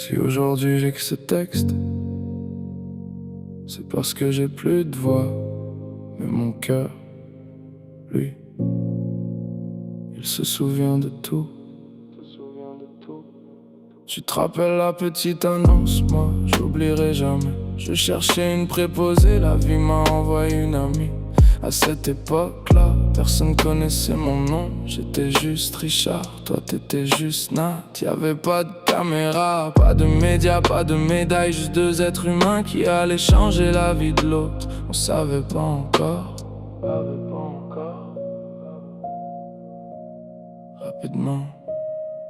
Si aujourd'hui j'ai que ce texte, c'est parce que j'ai plus de voix. Mais mon cœur, lui, il se souvient de tout. Tu te rappelles la petite annonce, moi j'oublierai jamais. Je cherchais une préposée, la vie m'a envoyé une amie. À cette époque-là, personne connaissait mon nom. J'étais juste Richard, toi t'étais juste Nat. Y'avait pas de caméra, pas de médias, pas de médailles. Juste deux êtres humains qui allaient changer la vie de l'autre. On savait pas encore. Rapidement,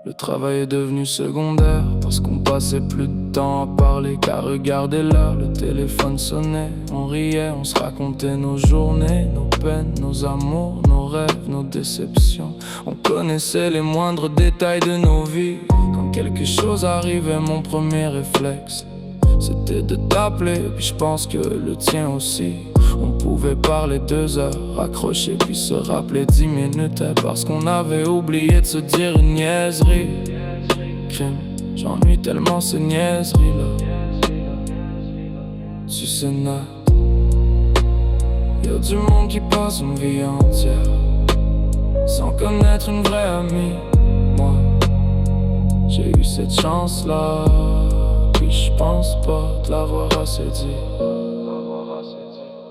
le travail est devenu secondaire, parce qu'on passait plus de temps à parler qu'à regarder l'heure. Le téléphone sonnait, on riait, on se racontait nos journées, nos peines, nos amours, nos rêves, nos déceptions. On connaissait les moindres détails de nos vies. Quand quelque chose arrivait, mon premier réflexe, c'était de t'appeler, puis je pense que le tien aussi. On pouvait parler 2 heures, raccrocher puis se rappeler 10 minutes, parce qu'on avait oublié de se dire une niaiserie. Crime, j'ennuie tellement ces niaiseries-là. Tu sais, Nat, y'a du monde qui passe une vie entière sans connaître une vraie amie. Moi, j'ai eu cette chance-là, puis je pense pas te l'avoir assez dit.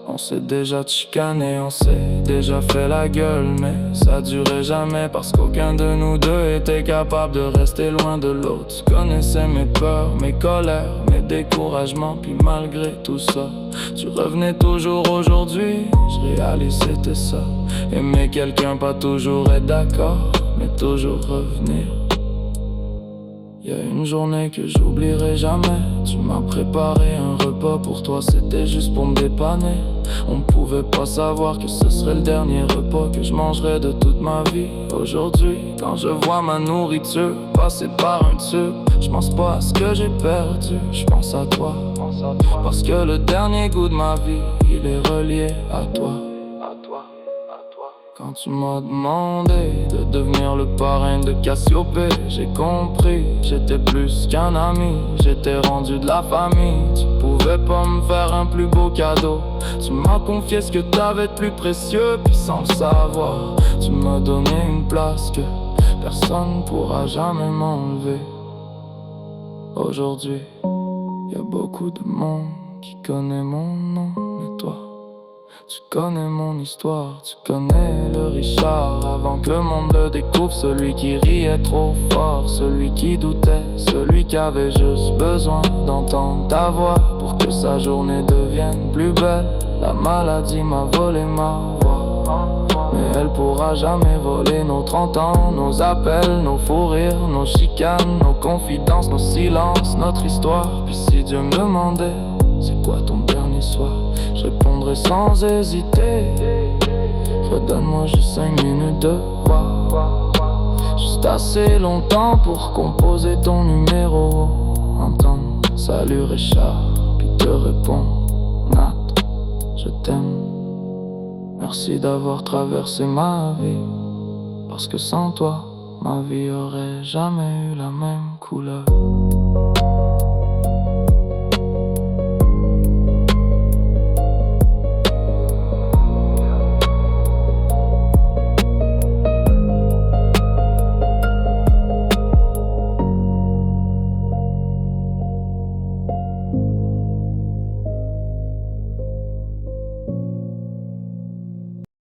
On s'est déjà chicané, on s'est déjà fait la gueule, mais ça durait jamais parce qu'aucun de nous deux était capable de rester loin de l'autre. Tu connaissais mes peurs, mes colères, mes découragements, puis malgré tout ça, tu revenais toujours aujourd'hui. Je réalise c'était ça, aimer quelqu'un, pas toujours être d'accord, mais toujours revenir. Y'a une journée que j'oublierai jamais. Tu m'as préparé un repas pour toi, c'était juste pour me dépanner. On pouvait pas savoir que ce serait le dernier repas que je mangerais de toute ma vie. Aujourd'hui, quand je vois ma nourriture passer par un tube, je pense pas à ce que j'ai perdu, je pense à toi. Parce que le dernier goût de ma vie, il est relié à toi. Quand tu m'as demandé de devenir le parrain de Cassiopée, j'ai compris, j'étais plus qu'un ami, j'étais rendu de la famille. Tu pouvais pas me faire un plus beau cadeau. Tu m'as confié ce que t'avais de plus précieux, puis sans le savoir, tu m'as donné une place que personne pourra jamais m'enlever. Aujourd'hui, y'a beaucoup de monde qui connaît mon nom, mais toi, tu connais mon histoire, tu connais le Richard avant que le monde le découvre. Celui qui riait trop fort, celui qui doutait, celui qui avait juste besoin d'entendre ta voix pour que sa journée devienne plus belle. La maladie m'a volé ma voix, mais elle pourra jamais voler nos 30 ans, nos appels, nos fous rires, nos chicanes, nos confidences, nos silences, notre histoire. Puis si Dieu me demandait, c'est quoi ton dernier soir, je répondrai sans hésiter, redonne-moi juste 5 minutes de voix. Juste assez longtemps pour composer ton numéro, entendre salut Richard, puis te répondre Nat, je t'aime. Merci d'avoir traversé ma vie, parce que sans toi, ma vie aurait jamais eu la même couleur.